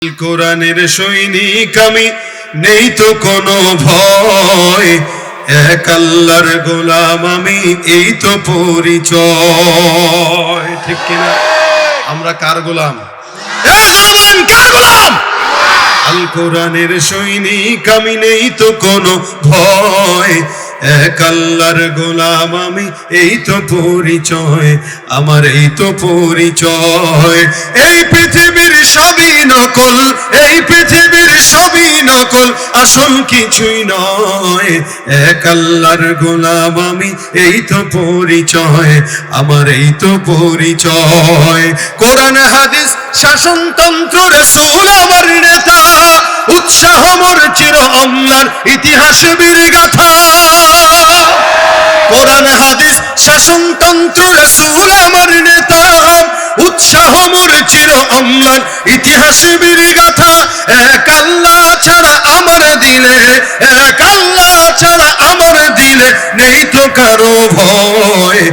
কোরআনের সৈনিক আমি, নেই তো কোনো ভয়, এক আল্লাহর গোলাম আমি, এই তো পরিচয়। ঠিক কিনা? আমরা কার গোলাম? কার গোলাম? আল কোরআনের সৈনিক আমি, নেই তো কোনো ভয়, এক আল্লাহর গোলাম আমি, এই তো পরিচয় আমার, এই তো পরিচয়। এই পৃথিবীর সবই নকল, এই পৃথিবীর সবই নকল, আসল কিছুই নয়, এক আল্লাহর গোলাম আমি, এই তো পরিচয় আমার, এই তো পরিচয়। কোরআন হাদিস শাসনতন্ত্র রাসূল আমার নেতা, উৎসাহ মোর চির অম্লান ইতিহাস বীর গাথা। কোরআন হাদিস শাসনতন্ত্র রাসূল আমার নেতা, উৎসাহ মোর চির অম্লান ইতিহাস বীর গাথা। এক আল্লাহ ছাড়া আমার দিলে, এক আল্লাহ ছাড়া আমার দিলে, নেই তো কারো ভয়,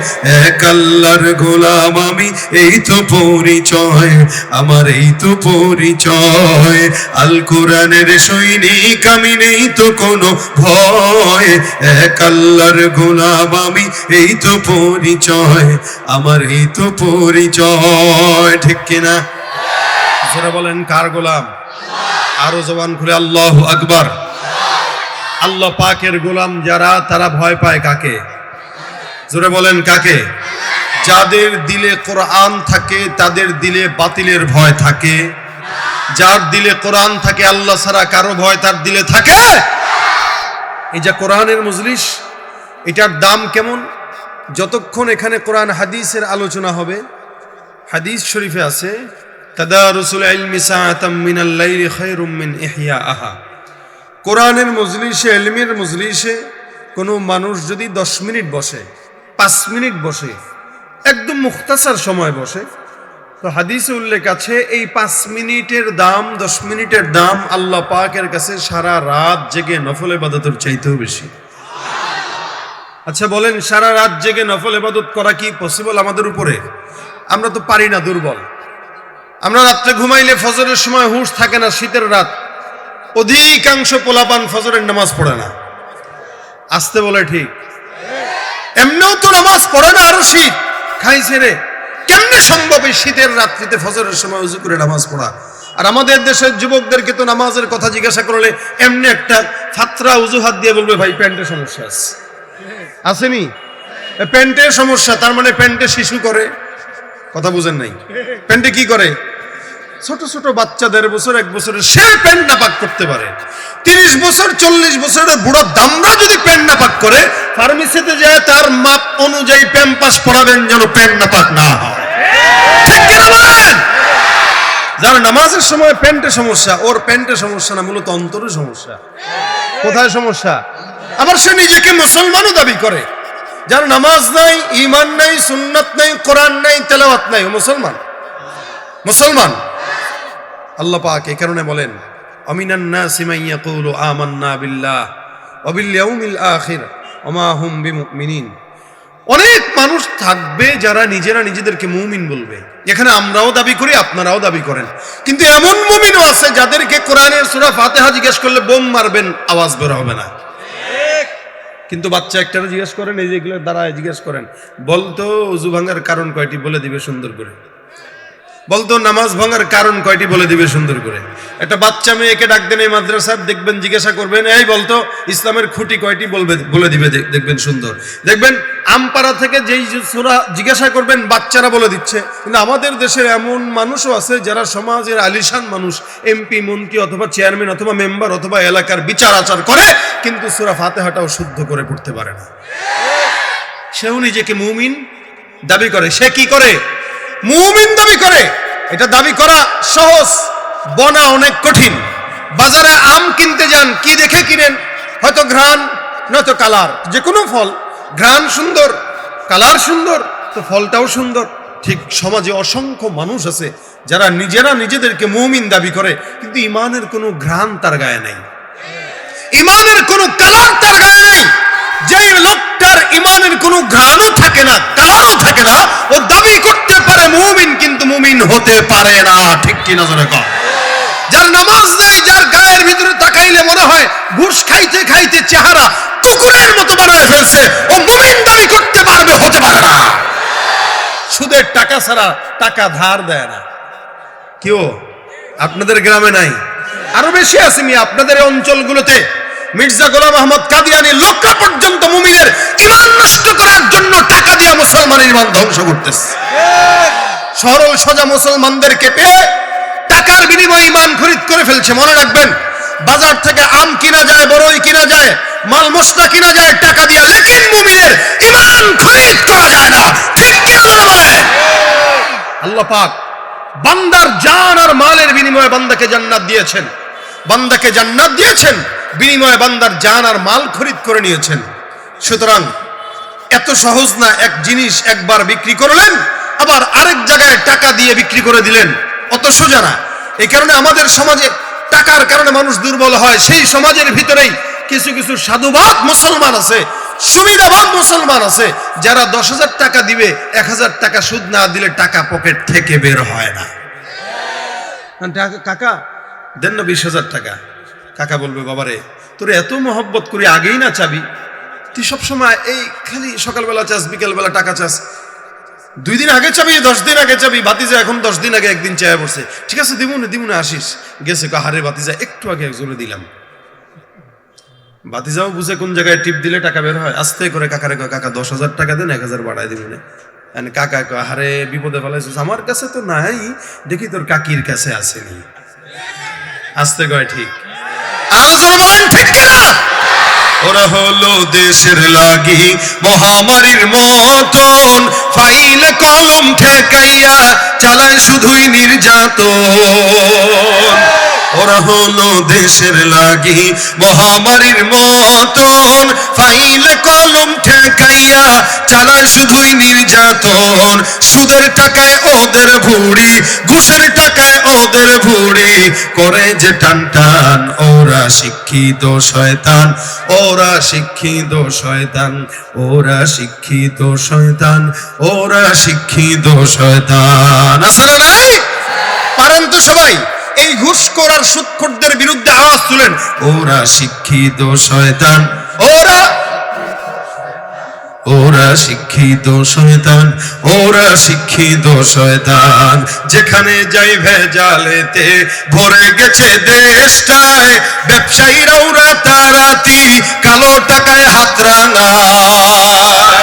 এক আল্লাহর গোলাম আমি, এই তো পরিচয় আমার, এই তো পরিচয়। আল কোরআনের সৈনিক আমি, নেই তো কোনো ভয়, এক আল্লাহর গোলাম আমি, এই তো পরিচয় আমার, এই তো পরিচয়। ঠিক কিনা? যারা বলেন কার গোলাম? আরো জবান খুলে আল্লাহু আকবার। আল্লাহ পাকের গোলাম যারা, তারা ভয় পায় কাকে? জোরে বলেন কাকে? যাদের দিলে কোরআন থাকে তাদের দিলে বাতিলের ভয় থাকে। যার দিলে কোরআন থাকে আল্লাহ ছাড়া কারো ভয় তার দিলে থাকে? এই যে কোরআনের মজলিস, এটার দাম কেমন? যতক্ষণ এখানে কোরআন হাদিসের আলোচনা হবে, হাদিস শরীফে আছে তাদারুসুল ইলমি সাআতাম মিনাল লাইলি খায়রুম মিন ইহইয়াহা। কোরআনের মজলিসে, ইলমের মজলিসে কোনো মানুষ যদি 10 মিনিট বসে, 5 মিনিট বসে, একদম মুখতাসার সময় বসে, তো হাদিসে উল্লেখ আছে এই 5 মিনিটের দাম, 10 মিনিটের দাম আল্লাহ পাকের কাছে সারা রাত জেগে নফল ইবাদতের চাইতেও বেশি। আচ্ছা বলেন, সারা রাত জেগে নফল ইবাদত করা কি পসিবল আমাদের উপরে? আমরা তো পারি না, দুর্বল। আমরা রাত্রে ঘুমাইলে ফজরের সময় হুঁশ থাকে না। শীতের রাত, অধিকাংশ পোলাপান ফজরের নামাজ পড়ে না। আসতে বলে ঠিক? এমনিও তো নামাজ পড়ে না, আরো শীত খাইছে রে। কেমনে সম্ভব এই শীতের রাত্রিতে ফজরের সময় উজু করে নামাজ পড়া? আর আমাদের দেশের যুবকদেরকে তো নামাজের কথা জিজ্ঞাসা করলে এমনি একটা ফাতরা উজুহাত দিয়ে বলবে, ভাই প্যান্টের সমস্যা আছে। আসেনি? প্যান্টের সমস্যা, তার মানে প্যান্টে শিশু করে। কথা বুঝেন নাই? প্যান্টে কি করে? ছোট ছোট বাচ্চা 1.5 বছর 1 বছরের সে প্যান্ট না পাক করতে পারে। 30 বছর 40 বছরের বুড়ো দামড়া যদি প্যান্ট না পাক করে, ফার্মেসিতে যায় তার মাপ অনুযায়ী প্যাম্পাস পরাবেন যেন প্যান্ট না পাক না হয়। ঠিক কিনা বলেন? যার নামাজের সময় প্যান্টের সমস্যা, ওর প্যান্টের সমস্যা না, মূলত অন্তরের সমস্যা। কোথায় সমস্যা? আবার সে নিজেকে মুসলমানও দাবি করে। যার নামাজ নাই, ঈমান নাই, সুন্নাত নাই, কোরআন নাই, তেলাওয়াত নাই, ও মুসলমান? মুসলমান? আল্লাহ পাক এই কারণে বলেন, আমিনান নাসি মান ইয়াকুলু আমান্না বিল্লাহ ওয়া বিল ইয়াউমিল আখির ওয়া মা হুম বিমুমিনিন। অনেক মানুষ থাকবে যারা নিজেরা নিজেদেরকে মুমিন বলবে। এখানে আমরাও দাবি করি, আপনারাও দাবি করেন, কিন্তু এমন মুমিনও আছে যাদেরকে কোরআনের সূরা ফাতিহা জিজ্ঞেস করলে বোম মারবেন, আওয়াজ বের হবে না। কিন্তু বাচ্চা একটারও জিজ্ঞেস করেন, এই যেগুলো দাঁড়ায় জিজ্ঞেস করেন, বলতো ওযু ভাঙার কারণ কয়টি, বলে দিবে সুন্দর করে। বলতো নামাজ ভাঙার কারণ কয়টি, বলে দিবে সুন্দর করে। একটা বাচ্চা মেয়েকে ডাক দেন এই মাদ্রাসায়, দেখবেন জিজ্ঞাসা করবেন, এই বলতো ইসলামের খুঁটি কয়টি, বলে দিবে, দেখবেন সুন্দর। দেখবেন আমপাড়া থেকে যেই সূরা জিজ্ঞাসা করবেন বাচ্চারা বলে দিচ্ছে। কিন্তু আমাদের দেশের এমন মানুষও আছে যারা সমাজের আলিশান মানুষ, এমপি, মন্ত্রী অথবা চেয়ারম্যান অথবা মেম্বার অথবা এলাকার বিচার আচার করে, কিন্তু সূরা ফাতিহাটাও শুদ্ধ করে পড়তে পারে না। সেও নিজেকে মুমিন দাবি করে। সে কি করে? মুমিন দাবি করে। এটা দাবি করা সহজ, বনা অনেক কঠিন। বাজারে আম কিনতে যান, কি দেখে কিনেন? হয়তো ঘ্রাণ, নয়তো কালার। যে কোনো ফল, ঘ্রাণ সুন্দর, কালার সুন্দর, তো ফলটাও সুন্দর। ঠিক সমাজে অসংখ্য মানুষ আছে যারা নিজেরা নিজেদেরকে মুমিন দাবি করে, কিন্তু ইমানের কোনো ঘ্রাণ তার গায়ে নাই, ইমানের কোনো কালার তার গায়ে নাই। যে লোকটার ইমানের কোনো ঘ্রাণও থাকে না, কালারও থাকে না, ও দাবি করতে পারে মুমিন, কিন্তু মুমিন হতে পারে না। ঠিক কি না? জোরে কও। যার নামাজ নাই, যার গায়ের ভিতরে তাকাইলে মনে হয় ঘুষ খাইতে খাইতে চেহারা কুকুরের মতো বানায় ফেলছে, ও মুমিন দাবি করতে পারবে? হতে পারে না। সুদের টাকা ছাড়া টাকা ধার দেয় না। কেউ আপনাদের গ্রামে নাই? আরো বেশি আছে আপনাদের অঞ্চলগুলোতে। মির্জা গোলাম আহমদ কাদিয়ানি লোকরা পর্যন্ত মুমিনের ঈমান নষ্ট করার জন্য টাকা দিয়ে মুসলমানের ঈমান ধ্বংস করতেছে। সরল সোজা মুসলমানদেরকে পেয়ে টাকার বিনিময়ে ঈমান খরিদ করে ফেলছে। মনে রাখবেন, বাজার থেকে আম কিনা যায়, বড়ই কিনা যায়, মাল মশলা কিনা যায় টাকা দিয়ে, লেকিন মুমিনের ঈমান খরিদ করা যায় না। ঠিক কি না বলেন? আল্লাহ পাক বান্দার জান আর মালের বিনিময়ে বান্দাকে জান্নাত দিয়েছেন। বান্দাকে জান্নাত দিয়েছেন, বিনিময়ে বান্দার জান আর মাল খরিদ করে নিয়েছেন। সুতরাং এত সহজ না, এক জিনিস একবার বিক্রি করলেন আবার আরেক জায়গায় টাকা দিয়ে বিক্রি করে দিলেন, অত সোজা না। এই কারণে আমাদের সমাজে টাকার কারণে মানুষ দুর্বল হয়। সেই সমাজের ভিতরেই কিছু কিছু সাধুবাদ মুসলমান আছে, সুবিধাবাদ মুসলমান আছে, যারা 10,000 টাকা দিবে, 1,000 টাকা সুদ না দিলে টাকা পকেট থেকে বের হয় না। কাকা দেন না 20,000 টাকা। কাকা বলবে, বাবারে তোর এত মহব্বত করি, আগেই না চাবি, তুই সবসময় এই খালি সকালবেলা চাস, বিকেলবেলা টাকা চাস, 2 দিন আগে চাবি, 10 দিন আগে চাবি। ভাতিজা এখন 10 দিন আগে একদিন চায়া পড়ছে, ঠিক আছে দিমুনে আসিস। গেছে হারে ভাতিজা একটু আগে একজনে দিলাম। ভাতিজাও বুঝে কোন জায়গায় টিপ দিলে টাকা বের হয়। আস্তে করে কাকারে কয়, কাকা 10,000 টাকা দেন, 1,000 বাড়ায় দিমুনে। কাকা কয়, হারে বিপদে ফেলাইছিস, আমার কাছে তো নাই, দেখি তোর কাকির কাছে আসেনি। আস্তে কয়, ঠিক। আরো জোরে বলেন, ঠিক কিনা? ওরা হলো দেশের লাগি মহামারীর মতন, ফাইল কলম ঠেকাইয়া চালায় শুধুই নির্যাতন। ওরা হলো দেশের লাগি মহামারীর মতন, ফাইল কলম ঠেকাইয়া চালায় শুধুই নির্যাতন। সুদের টাকায় ওদের ভুড়ি, ঘুষের টাকায় ওদের ভুড়ি, করে যে টান টান। ওরা শিক্ষিত শয়তান, ওরা শিক্ষিত শয়তান, ওরা শিক্ষিত শয়তান, ওরা শিক্ষিত শয়তান। আছে না নাই? পারেন তো সবাই? এই ঘুষখোর আর সুদখোরদের বিরুদ্ধে আওয়াজ তুলেন, ওরা শিক্ষিত শয়তান, ওরা ওরা শিক্ষিত শয়তান, ওরা শিক্ষিত শয়তান। যেখানে যাই ভেজালেতে ভরে গেছে দেশটায়, ব্যবসায়ীরাও রাতারাতি কালো টাকায় হাত রাঙায়।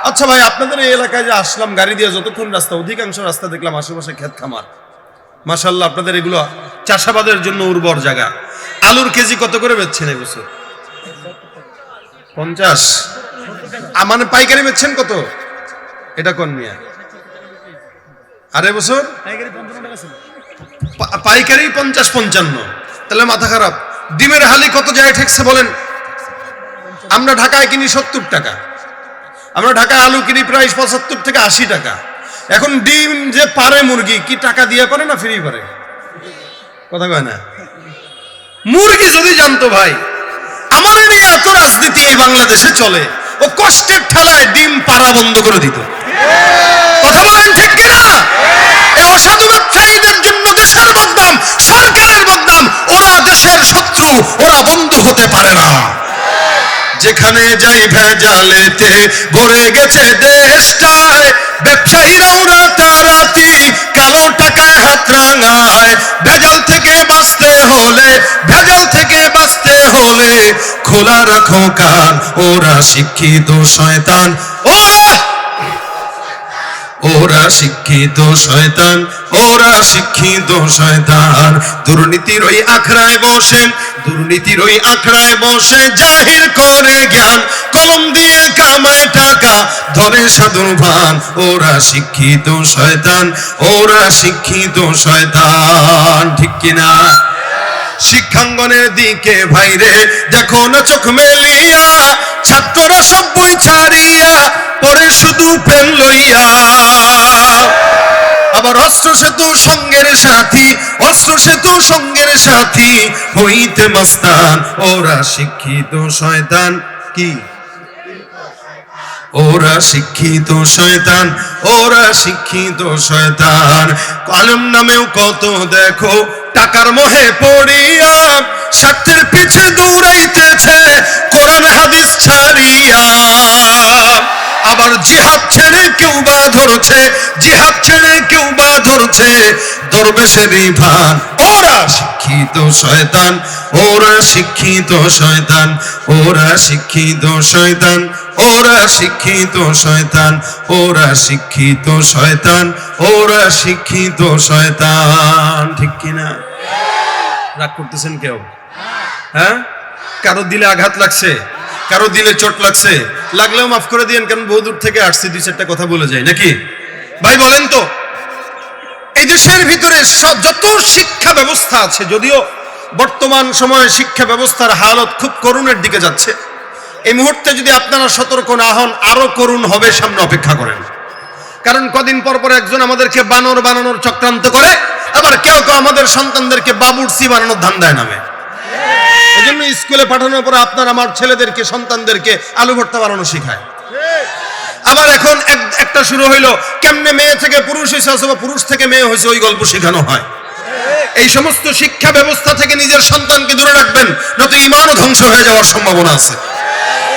আচ্ছা ভাই, আপনাদের এই এলাকায় যে আসলাম গাড়ি দিয়ে, যতক্ষণ রাস্তা, অধিকাংশ রাস্তা দেখলাম আশেপাশে ক্ষেত খামার। মাশাআল্লাহ, আপনাদের এগুলো চাষাবাদের জন্য উর্বর জায়গা। আলুর কেজি কত করে বেচছেন এবছর? 50? মানে পাইকারি বেচছেন কত? এটা কোন মিয়া? আর এবছর পাইকারি 50-55, তাহলে মাথা খারাপ। ডিমের হালি কত যায় ঠেকছে বলেন? আমরা ঢাকায় কিনি 70 টাকা, আমরা ঢাকায় আলু কিনি প্রায় 75 থেকে 80 টাকা। এখন ডিম যে পারে মুরগি, কি টাকা দিয়ে পারে না ফ্রি পারে? কথা কয় না। মুরগি যদি জানতো ভাই আমাদের নিয়ে এত রাজনীতি এই বাংলাদেশে চলে, ও কষ্টের ঠেলায় ডিম পাড়া বন্ধ করে দিত। কথা বলেন ঠিক কিনা? এই অসাধু ব্যবসায়ীদের জন্য দেশের বদনাম, সরকারের বদনাম। ওরা দেশের শত্রু, ওরা বন্ধু হতে পারে না। যেখানে যাই ভেজালেতে ভরে গেছে দেশটায়, ব্যবসায়ীরাও রাতারাতি কালো টাকায় হাত রাঙায়। ভেজাল থেকে বাঁচতে হলে, ভেজাল থেকে বাঁচতে হলে খোলা রাখো কান। ওরা শিক্ষিত শয়তান, ওরা শিক্ষিত শয়তান, ওরা শিক্ষিত শয়তান। দুর্নীতির ওই আখড়ায় বসে, দুর্নীতির ওই আখড়ায় বসে জাহির করে জ্ঞান। কলম দিয়ে কামায় টাকা, ধরে সাধুর ভান। ওরা শিক্ষিত শয়তান, ওরা শিক্ষিত শয়তান। ঠিক কিনা? শিক্ষাঙ্গনের দিকে ভাইরে দেখো না চোখ মেলিয়া, ছাত্ররা সব বই ছাড়িয়া পড়ে শুধু প্রেম লইয়া। আবার অস্ত্র সেতু সঙ্গের সাথী, অস্ত্র সেতু সঙ্গের সাথী হইতে মস্তান। ওরা শিক্ষিত শয়তান, কি? ওরা শিক্ষিত শয়তান, ওরা শিক্ষিত শয়তান। কলম নামেও কত দেখো টাকার মোহে পড়িয়া স্বার্থের পিছে দৌড়াইতেছে কোরআন হাদিস ছাড়িয়া। আবার জিহাদ ছেড়ে কেউ বা ধরছে, জিহাদ ছেড়ে কেউ বা ধরছে দরবেশেরই ভান। ওরা শিক্ষিত শয়তান, ওরা শিক্ষিত শয়তান, ওরা শিক্ষিত শয়তান, ওরা শিক্ষিত শয়তান, ওরা শিক্ষিত শয়তান, ওরা শিক্ষিত শয়তান। ঠিক কিনা? রাগ করতেছেন কেউ? হ্যাঁ, কারো দিলে আঘাত লাগছে, কারো দিলে চোট লাগছে, লাগলেও মাফ করে দিয়েন, কারণ বহু দূর থেকে আসছি, দুই চারটা কথা বলে যায় নাকি ভাই বলেন তো। এই দেশের ভিতরে যত শিক্ষা ব্যবস্থা আছে, যদিও বর্তমান সময়ে শিক্ষা ব্যবস্থার হালত খুব করুণের দিকে যাচ্ছে, এই মুহূর্তে যদি আপনারা সতর্ক না হন আরো করুণ হবে, সামনে অপেক্ষা করেন। কারণ কদিন পর পর একজন আমাদেরকে বানর বানানোর চক্রান্ত করে, আবার কেউ কেউ আমাদের সন্তানদেরকে বাবুর্চি বানানোর ধান্দায় নামে। এই জন্য স্কুলে পাঠানোর পরে আপনার আমার ছেলেদেরকে, সন্তানদেরকে আলু ভর্তা বানানো শেখায়। আবার এখন একটা শুরু হইলো কেমনে মেয়ে থেকে পুরুষ হয়েছে অথবা পুরুষ থেকে মেয়ে হয়েছে, ওই গল্প শেখানো হয়। এই সমস্ত শিক্ষা ব্যবস্থা থেকে নিজের সন্তানকে দূরে রাখবেন, নয়তো ঈমানও ধ্বংস হয়ে যাওয়ার সম্ভাবনা আছে।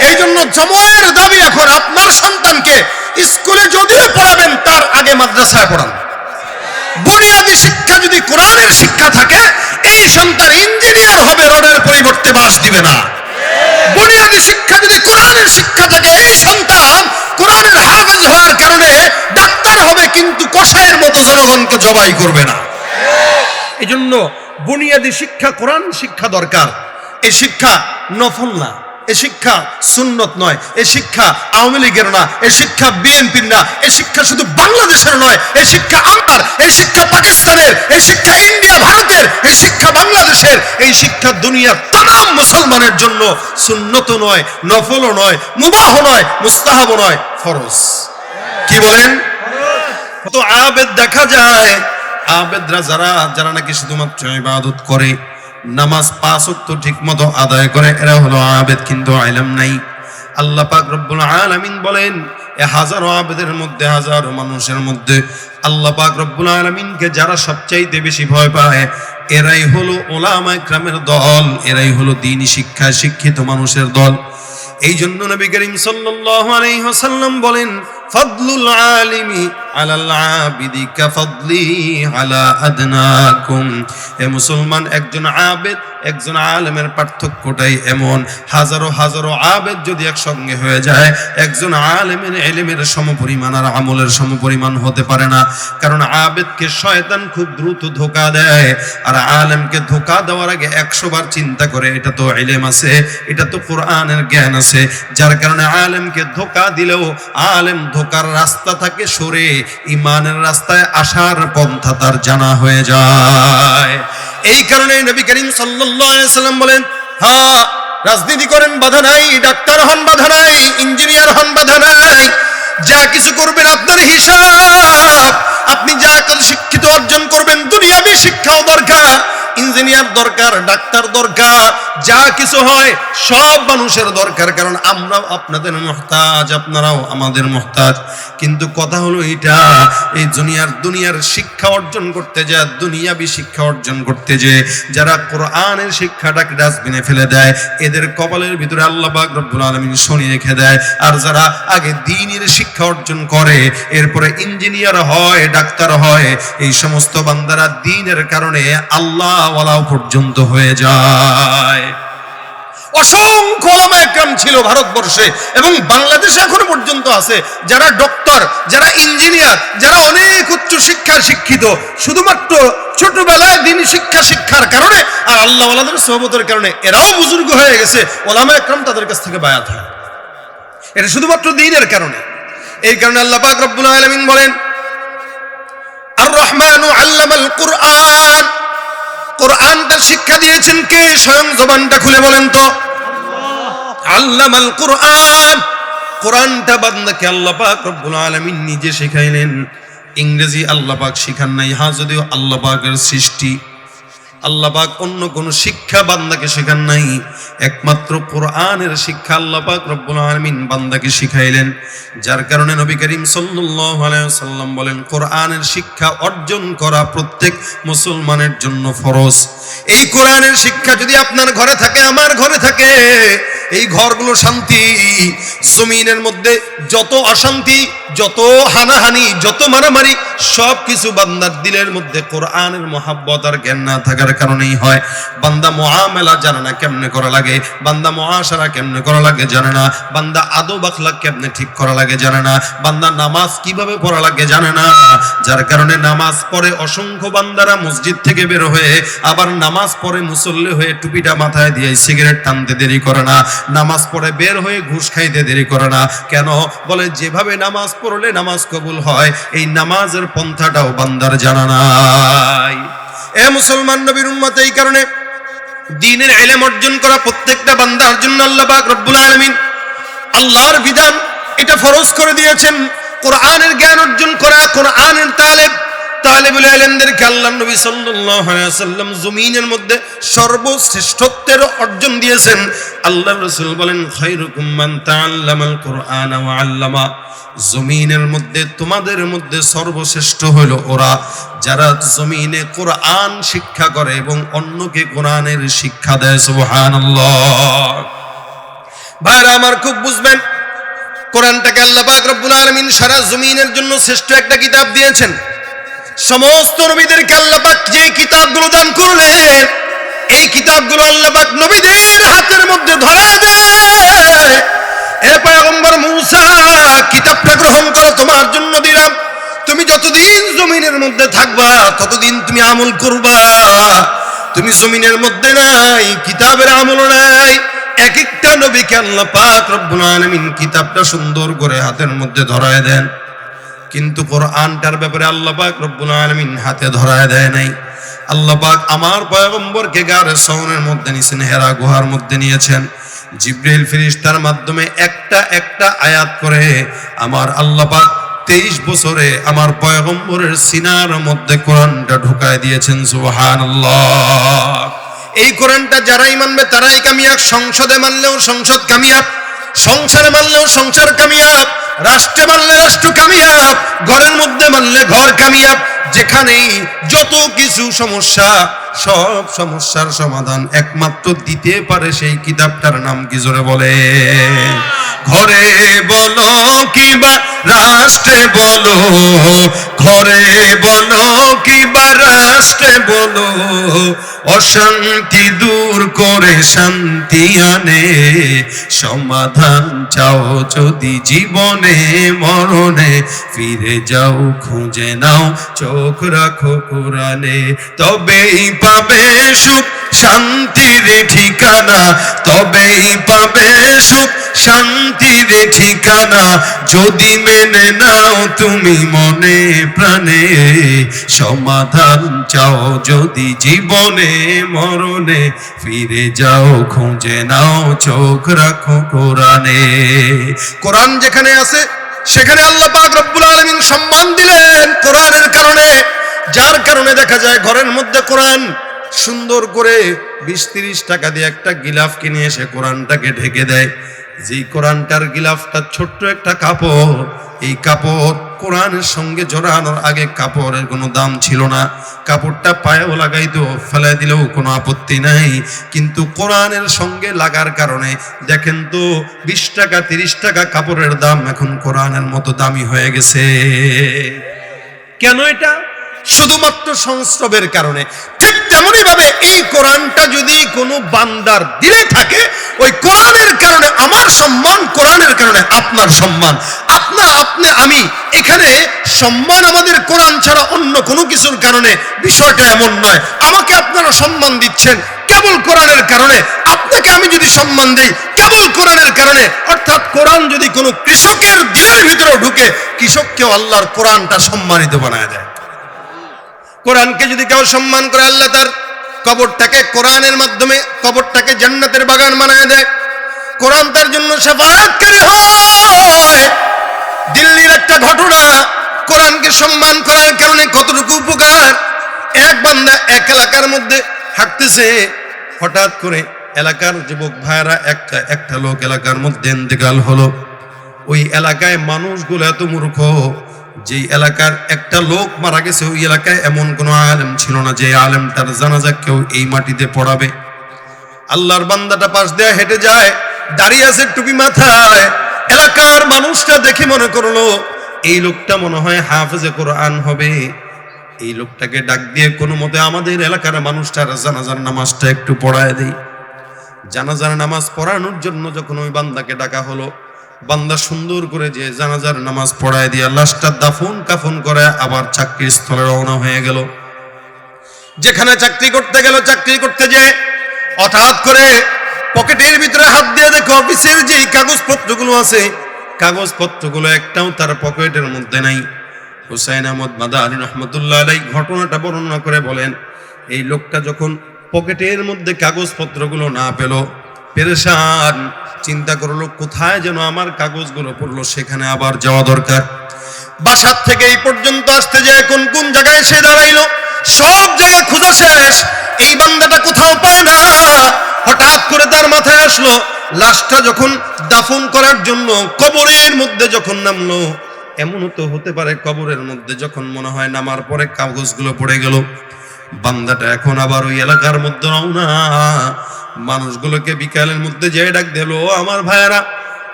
এই জন্য জমায়ের দাবি এখন আপনার সন্তানকে স্কুলে যদিও পড়াবেন, তার আগে মাদ্রাসায় পড়ান। বুনিয়াদী শিক্ষা যদি কোরআনের শিক্ষা থাকে, এই সন্তান ইঞ্জিনিয়ার হবে, রডের পরিবর্তে বাঁশ দিবে না। বুনিয়াদী শিক্ষা যদি কোরআনের শিক্ষা থাকে, এই সন্তান কোরআনের হাফেজ হওয়ার কারণে ডাক্তার হবে, কিন্তু কসাইয়ের মতো জনগণকে জবাই করবে না। এই জন্য বুনিয়াদী শিক্ষা, কোরআন শিক্ষা দরকার। এই শিক্ষা নফল না, এই শিক্ষা সুন্নত নয়, এই শিক্ষা আওয়ামী লীগের না, এই শিক্ষা বিএনপির না, এই শিক্ষা শুধু বাংলাদেশের নয়, এই শিক্ষা আমার, এই শিক্ষা পাকিস্তানের, এই শিক্ষা ইন্ডিয়া ভারতের, এই শিক্ষা বাংলাদেশের, এই শিক্ষা দুনিয়ার তামাম মুসলমানের জন্য সুন্নত নয়, নফলও নয়, মুবাহ নয়, মুস্তাহাবও নয়, ফরজ। কি বলেন? তো আবেদ দেখা যায়, আবেদরা যারা নাকি শুধুমাত্র ইবাদত করে, নামাজ 5 ওয়াক্ত ঠিকমতো আদায় করে, এরা হলো আবেদ, কিন্তু ইলম নাই। আল্লাহ পাক রব্বুল আলামিন বলেন, এই হাজারো আবেদের মধ্যে, হাজারো মানুষের মধ্যে আল্লাহ পাক রব্বুল আলামিনকে যারা সবচাইতে বেশি ভয় পায়, এরাই হলো উলামায়ে কেরামের দল, এরাই হলো দ্বীনি শিক্ষায় শিক্ষিত মানুষের দল। এই জন্য নবী করিম সাল্লাল্লাহু আলাইহি ওয়াসাল্লাম বলেন, ফাদলুল আলিমি আলাল আবিদি কাফাদলি আলা আদনাকুম। এ মুসলমান, একজন আবেদ একজন আলেমের পার্থক্যটাই এমন, হাজারো হাজারো আবেদ যদি একসঙ্গে হয়ে যায়, একজন আলেমের ইলমের সমপরিমাণ আর আমলের সমপরিমাণ হতে পারে না। কারণ আবেদকে শয়তান খুব দ্রুত ধোঁকা দেয়, আর আলেমকে ধোঁকা দেওয়ার আগে 100 বার চিন্তা করে, এটা তো ইলম আছে, এটা তো কোরআনের জ্ঞান আছে, যার কারণে আলেমকে ধোঁকা দিলেও আলেম ধোঁকার রাস্তা থেকে সরে ঈমানের রাস্তায় আসার পন্থা তার জানা হয়ে যায়। এই কারণে নবী করিম সাল্লাল্লাহু আলাইহি সাল্লাম বলেন, হ্যাঁ, রাজনীতি করেন বাধা নাই, ডাক্তার হন বাধা নাই, ইঞ্জিনিয়ার হন বাধা নাই, যা কিছু করবেন আপনার হিসাব। আপনি যা শিক্ষিত অর্জন করবেন, দুনিয়াবী শিক্ষাও দরকার, ইঞ্জিনিয়ার দরকার, ডাক্তার দরকার, যা কিছু হয় সব মানুষের দরকার, কারণ আমরা আপনাদের মুহতাজ, আপনারাও আমাদের মুহতাজ। কিন্তু কথা হলো এটা, এই দুনিয়ার শিক্ষা অর্জন করতে যায়, দুনিয়াবী শিক্ষা অর্জন করতে যে যারা কোরআনের শিক্ষাটাকে ডাস্টবিনে ফেলে দেয়, এদের কপালের ভিতরে আল্লাহ পাক রব্বুল আলামিন শনি রেখে দেয়। আর যারা আগে দ্বীনের শিক্ষা অর্জন করে, এরপরে ইঞ্জিনিয়ার হয়, ডাক্তার হয়, এই সমস্ত বান্দারা দ্বীনের কারণে আল্লাহ ওয়ালাও পর্যন্ত হয়ে যায়। অসংখ্য ওলামায়ে কেরাম ছিল ভারতবর্ষে এবং বাংলাদেশে এখনো পর্যন্ত আছে, যারা ডক্টর, যারা ইঞ্জিনিয়ার, যারা অনেক উচ্চ শিক্ষায় শিক্ষিত, শুধুমাত্র ছোটবেলায় দ্বীনি শিক্ষার কারণে আর আল্লাহ ওয়ালাদের সোহবতের কারণে এরাও বুজুর্গ হয়ে গেছে, ওলামায়ে কেরাম তাদের কাছ থেকে বায়াত হয়। এটা শুধুমাত্র দ্বীনের কারণে। এই কারণে আল্লাহ পাক রব্বুল আলামিন বলেন, আর রহমানু আল্লামাল কুরআন। কোরআনটা শিক্ষা দিয়েছেন কে? স্বয়ং জবানটা খুলে বলেন তো। আল্লামাল কুরআন। কোরআনটা বান্দাকে আল্লাহ পাক রব্বুল আলামিন নিজে শিখাইলেন। ইংরেজি আল্লাহ পাক শিখান নাই, হ্যাঁ, যদিও আল্লাহ পাকের সৃষ্টি, আল্লাহ পাক অন্য কোন শিক্ষা বান্দাকে শেখান নাই, একমাত্র কোরআনের শিক্ষা আল্লাহ পাক রব্বুল আলামিন বান্দাকে শিখাইলেন। যার কারণে নবী করিম সাল্লাল্লাহু আলাইহি ওয়াসাল্লাম বলেন, কোরআনের শিক্ষা অর্জন করা প্রত্যেক মুসলমানের জন্য ফরজ। এই কোরআনের শিক্ষা যদি আপনার ঘরে থাকে, আমার ঘরে থাকে, এই ঘরগুলো শান্তি। জমিনের মধ্যে যত অশান্তি, যত হানাহানি, যত মারামারি, সব কিছু বান্দার দিলের মধ্যে কোরআনের মহাব্বত আর জ্ঞান না থাকার কারণেই হয়। বান্দা মুআমালা জানে না কেমনে করা লাগে, বান্দা মুআশারা কেমনে করা লাগে জানে না, বান্দা আদব আখলাক কেমনে ঠিক করা লাগে জানে না, বান্দা নামাজ কিভাবে পড়া লাগে জানে না। যার কারণে নামাজ পড়ে অসংখ্য বান্দারা মসজিদ থেকে বের হয়ে আবার নামাজ পড়ে মুসল্লি হয়ে টুপিটা মাথায় দিয়ে সিগারেট টানতে দেরি করে না, নামাজ পড়ে বের হয়ে ঘুষ খাইতে দেরি করে না। কেন? বলে যেভাবে নামাজ পড়লে নামাজ কবুল হয়, এই নামাজের পন্থাটাও বান্দার জানা নাই। এ মুসলমান নবীর উম্মত, এই কারণে দ্বীনের ইলম অর্জন করা প্রত্যেকটা বান্দার জন্য আল্লাহ পাক রব্বুল আলামিন আল্লাহর বিধান এটা ফরজ করে দিয়েছেন। কোরআনের জ্ঞান অর্জন করা, কোরআনের তালেবুল ইলমদেরকে আল্লাহর নবী সাল্লাল্লাহু আলাইহি ওয়াসাল্লাম জমিনের মধ্যে সর্বশ্রেষ্ঠত্বের অর্জন দিয়েছেন। আল্লাহর রাসূল বলেন, খায়রুকুম মান তাআল্লামাল কুরআনা ওয়া আল্লামা। জমিনের মধ্যে তোমাদের মধ্যে সর্বশ্রেষ্ঠ হলো ওরা যারা জমিনে কোরআন শিক্ষা করে এবং অন্যকে কোরআনের শিক্ষা দেয়। সুবহানাল্লাহ। ভাইরা আমার, খুব বুঝবেন, কোরআনটাকে আল্লাহ পাক রব্বুল আলামিন সারা জমিনের জন্য শ্রেষ্ঠ একটা কিতাব দিয়েছেন। সমস্ত নবীদেরকে আল্লাহ পাক যে কিতাবগুলো দান করলেন, এই কিতাবগুলো আল্লাহ পাক নবীদের হাতের মধ্যে ধরায় দেয়। এ পয়গম্বর মূসা, কিতাবটা গ্রহণ করো, তোমার জন্য দিলাম। তুমি যতদিন জমিনের মধ্যে থাকবা ততদিন তুমি আমল করবা। তুমি জমিনের মধ্যে নাই, কিতাবের আমল নাই। এক একটা নবীকে আল্লাহ পাক রব্বুল আলামিন কিতাবটা সুন্দর করে হাতের মধ্যে ধরায় দেন, কিন্তু কোরআনটার ব্যাপারে আল্লাহ পাক রব্বুল আলামিন হাতে ধরায় দেয় নাই। আল্লাহ পাক আমার পয়গম্বরকে গারে সাউনের মধ্যে নিয়েছেন, হেরা গুহার মধ্যে নিয়েছেন। জিবরিল ফেরেশতার মাধ্যমে একটা একটা আয়াত করে আমার আল্লাহ পাক 23 বছরে আমার পয়গম্বরের সিনার মধ্যে কোরআনটা ঢুকায় দিয়েছেন। সুবহানাল্লাহ। এই কোরআনটা যারাই মানবে তারাই কামিয়াব। সংসদে মানলেও সংসদ কামিয়াব, সংসারে মানলেও সংসার কামিয়াব, রাষ্ট্রে মানলে রাষ্ট্র কামিয়াব, ঘরের মধ্যে মানলে ঘর কামিয়াব। যেখানেই যত কিছু সমস্যা, সব সমস্যার সমাধান একমাত্র দিতে পারে সেই কিতাবটার নাম কি? জোরে বলে। ঘরে বলো কিবা রাষ্ট্রে বলো, ঘরে বলো কিবা রাষ্ট্রে বলো, অশান্তি দূর করে শান্তি আনে। সমাধান চাও যদি জীবনে মরণে, ফিরে যাও খুঁজে নাও, চোখ রাখো কোরআনে। তবেই পাবে সুখ শান্তির ঠিকানা, তবেই পাবে সুখ শান্তির ঠিকানা। যদি মেনে নাও তুমি মনে প্রাণে, সমাধান চাও যদি জীবনে মরণে, ফিরে যাও খুঁজে নাও, চোখ রাখো কোরআনে। কোরআন যেখানে আছে সেখানে আল্লাহ পাক রব্বুল আলামিন সম্মান দিলেন কোরআনের কারণে। যার কারণে দেখা যায় ঘরের মধ্যে কোরআন সুন্দর করে 20-30 টাকা দিয়ে একটা গিলাফ কিনে এসে কোরআনটাকে ঢেকে দেয়। যেই কোরআনটার গিলাফটা ছোট্ট একটা কাপড়, এই কাপড় কোরআনের সঙ্গে জড়ানোর আগে কাপড়ের কোনো দাম ছিল না। কাপড়টা পায়েও লাগাইতো, ফেলে দিলেও কোনো আপত্তি নাই, কিন্তু কোরআনের সঙ্গে লাগার কারণে দেখেন তো 20 টাকা 30 টাকা কাপড়ের দাম এখন কোরআনের মতো দামি হয়ে গেছে। কেন? এটা শুধুমাত্র সংস্রবের কারণে। ঠিক তেমনি ভাবে এই কোরআনটা যদি কোনো বান্দার দিলে থাকে, ওই কোরআনের কারণে আমার সম্মান, কোরআনের কারণে আপনার সম্মান। আপনি আমি এখানে সম্মান আমাদের কোরআন ছাড়া অন্য কোনো কিছুর কারণে। বিষয়টা এমন নয় আমাকে আপনারা সম্মান দিচ্ছেন কেবল কোরআনের কারণে, আপনাকে আমি যদি সম্মান দিই কেবল কোরআনের কারণে। অর্থাৎ কোরআন যদি কোনো কৃষকের দিলের ভিতরে ঢুকে, কৃষককেও আল্লাহর কোরআনটা সম্মানিত বানায় দেয়। কোরআনকে যদি কেউ সম্মান করে, আল্লাহ তার কবরটাকে কোরআনের মাধ্যমে কবরটাকে জান্নাতের বাগান বানায় দেয়। কোরআন তার জন্য শাফাআতকারী হয়। দিল্লির একটা ঘটনা, কোরআনকে সম্মান করার কারণে কতটুকু উপকার। এক বান্দা এক এলাকার মধ্যে হাঁটতেছে, হঠাৎ করে এলাকার যুবক ভাইরা একটা লোক এলাকার মধ্যে ইন্তেকাল হলো। ওই এলাকায় মানুষগুলো এত মূর্খ, যে এলাকার একটা লোক মারা গেছে ওই এলাকায় এমন কোনো আলেম ছিল না যে আলেমটার জানাজা কেউ এই মাটিতে পড়াবে। আল্লাহর বান্দাটা পাশ দিয়ে হেঁটে যায়, দাঁড়িয়ে আছে টুপি মাথায়। এলাকার মানুষটা দেখে মনে করলো এই লোকটা মনে হয় হাফেজে কোরআন হবে। এই লোকটাকে ডাক দিয়ে কোনো মতে আমাদের এলাকার মানুষটার জানাজার নামাজটা একটু পড়ায় দেই। জানাজার নামাজ পড়ানোর জন্য যখন ওই বান্দাকে ডাকা হলো, বান্দা সুন্দর করে যে জানাজার নামাজ পড়ায় দিয়া লাশটা দাফন কাফন করে আবার চাকরির স্থলে রওনা হয়ে গেল। যেখানে চাকরি করতে গেল, চাকরি করতে যেয়ে হঠাৎ করে পকেটের ভিতরে হাত দিয়ে দেখো অফিসের যে কাগজপত্রগুলো আছে, কাগজপত্রগুলো একটাও তার পকেটের মধ্যে নাই। হুসাইন আহমদ মাদানী রহমতুল্লাহ আলাইহি ঘটনাটা বর্ণনা করে বলেন, এই লোকটা যখন পকেটের মধ্যে কাগজপত্রগুলো না পেল, পেরেশান, চিন্তা করলো কোথায় যেন আমার কাগজগুলো পড়লো, সেখানে আবার যাওয়া দরকার। বাসার থেকে এই পর্যন্ত আসতে যায় কোন কোন জায়গায় সে দাঁড়াইলো, সব জায়গায় খোঁজা শেষ, এই বান্দাটা কোথাও পায় না। হঠাৎ করে তার মাথায় আসলো লাশটা যখন দাফন করার জন্য কবরের মধ্যে যখন নামলো, এমনও তো হতে পারে কবরের মধ্যে যখন মনে হয় নামার পরে কাগজগুলো পড়ে গেল। বান্দাটা এখন আবার ওই এলাকার মধ্যে রওনা। মানুষগুলোকে বিকালের মধ্যে যে ডাক দিল, আমার ভাইয়েরা